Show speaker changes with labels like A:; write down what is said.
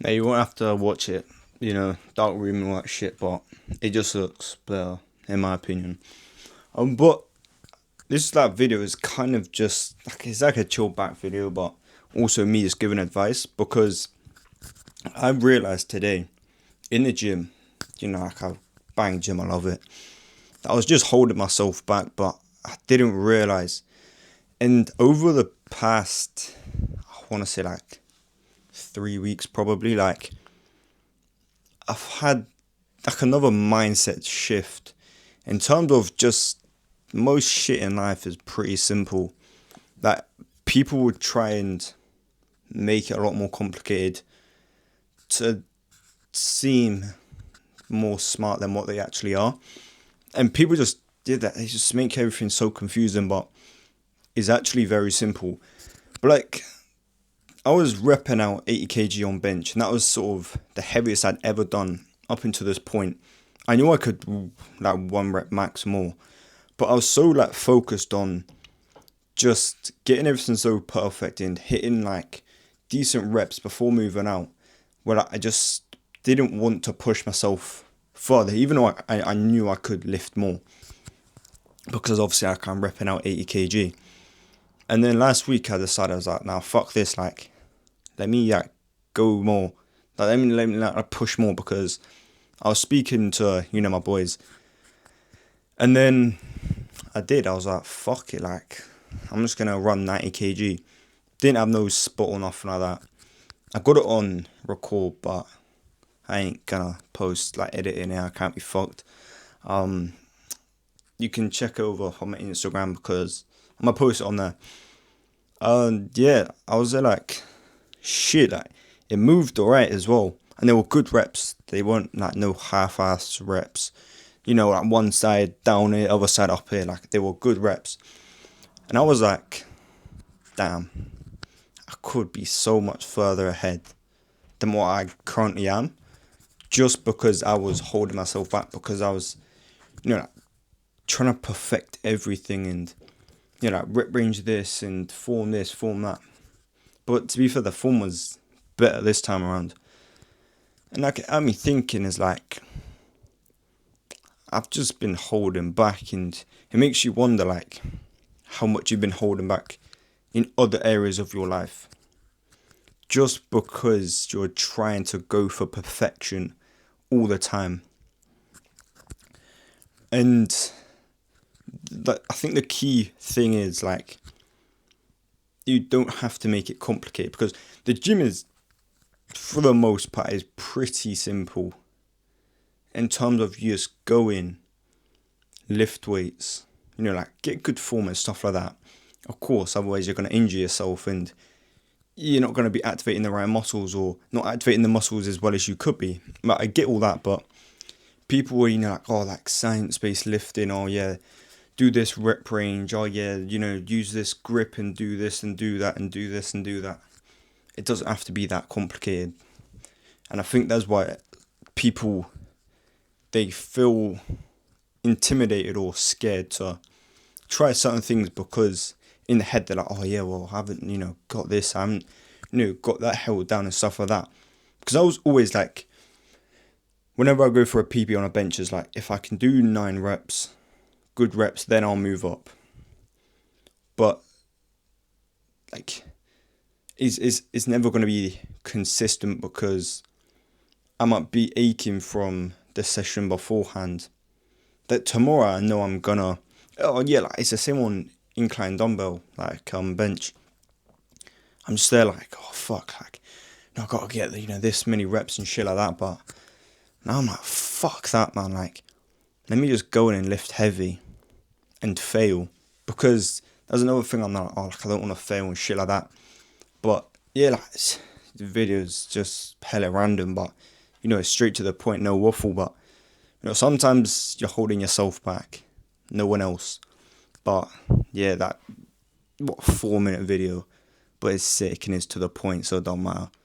A: Now you won't have to watch it, dark room and all that shit, but it just looks better in my opinion. But this like video is kind of just like it's like a chill back video, but also me just giving advice because I realized today in the gym, like I bang gym, I love it. I was just holding myself back, but I didn't realize. And over the past, I want to say like 3 weeks probably, like I've had like another mindset shift in terms of just most shit in life is pretty simple. Like people would try and make it a lot more complicated to seem more smart than what they actually are. And people just did that. They just make everything so confusing, but it's actually very simple. But like I was repping out 80 kg on bench, and that was sort of the heaviest I'd ever done up until this point. I knew I could like one rep max more, but I was so like focused on just getting everything so perfect and hitting like decent reps before moving out, where like, I just didn't want to push myself further, even though I knew I could lift more because obviously I'm repping out 80 kg. And then last week I decided I was like, now fuck this, like let me like go more, like let me like, push more because I was speaking to my boys, and then I did. I was like, fuck it, like I'm just gonna run 90 kg. Didn't have no spot or nothing like that. I got it on record, but I ain't gonna post like editing it. I can't be fucked. Um, you can check over on my Instagram because I'm gonna post it on there. Yeah, I was there like shit. Like it moved alright as well, and they were good reps. They weren't like no half-ass reps. Like one side down here, other side up here. Like they were good reps, and I was like, damn, I could be so much further ahead than what I currently am, just because I was holding myself back because I was, like trying to perfect everything and like rep range this and form this, form that. But to be fair, the form was better this time around. And like it had me thinking is like I've just been holding back, and it makes you wonder like how much you've been holding back in other areas of your life. Just because you're trying to go for perfection all the time. And I think the key thing is like you don't have to make it complicated because the gym is, for the most part, is pretty simple in terms of you just go in, lift weights, like get good form and stuff like that. Of course, otherwise you're going to injure yourself and you're not going to be activating the right muscles or not activating the muscles as well as you could be. But I get all that, but people were, like, oh, like science-based lifting, oh yeah, do this rep range, oh yeah, use this grip and do this and do that and do this and do that. It doesn't have to be that complicated. And I think that's why people, they feel intimidated or scared to try certain things because in the head they're like, oh yeah, well I haven't, got this, I haven't, got that held down and stuff like that. Because I was always like, whenever I go for a PB on a bench, is like, if I can do 9 reps, good reps, then I'll move up. But like, it's never going to be consistent because I might be aching from the session beforehand. That tomorrow I know I'm gonna, oh yeah, like it's the same on incline dumbbell, like bench. I'm just there like, oh fuck, like, I gotta get this many reps and shit like that. But now I'm like, fuck that, man. Like, let me just go in and lift heavy and fail, because there's another thing I'm like, oh, like I don't want to fail and shit like that. But yeah, like the video's just hella random, but it's straight to the point, no waffle. But sometimes you're holding yourself back, no one else. But yeah, that 4-minute video, but it's sick and it's to the point, so it don't matter.